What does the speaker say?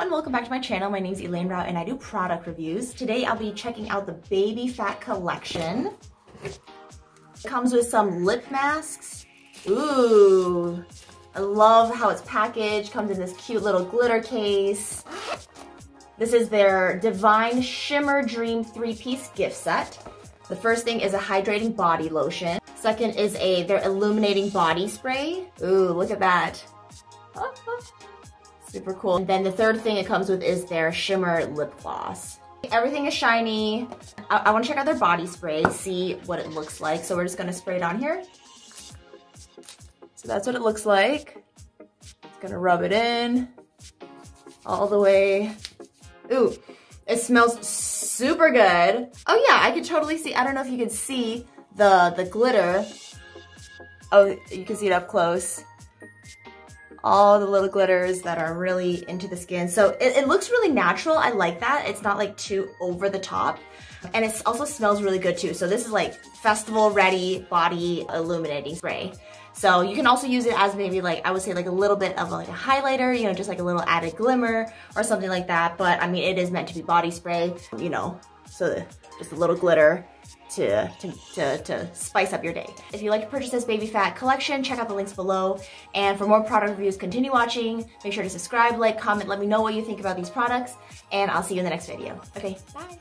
and welcome back to my channel. My name is Elaine Rau and I do product reviews. Today I'll be checking out the Baby Phat collection. It comes with some lip masks. Ooh, I love how it's packaged. Comes in this cute little glitter case. This is their Divine Shimmer Dream 3-piece gift set. The first thing is a hydrating body lotion. Second is their illuminating body spray. Ooh, look at that. Super cool. And then the third thing it comes with is their shimmer lip gloss. Everything is shiny. I want to check out their body spray, see what it looks like. So we're just gonna spray it on here. So that's what it looks like. Just gonna rub it in all the way. Ooh, it smells super good. Oh yeah, I could totally see, I don't know if you can see the glitter. Oh, you can see it up close. All the little glitters that are really into the skin. So it looks really natural. I like that. It's not like too over the top. And it also smells really good too. So this is like festival ready body illuminating spray. So you can also use it as maybe like, I would say like a little bit of like a highlighter, you know, just like a little added glimmer or something like that. But I mean, it is meant to be body spray, you know, so just a little glitter to spice up your day. If you'd like to purchase this Baby Phat collection, check out the links below. And for more product reviews, continue watching. Make sure to subscribe, like, comment, let me know what you think about these products. And I'll see you in the next video. Okay, bye.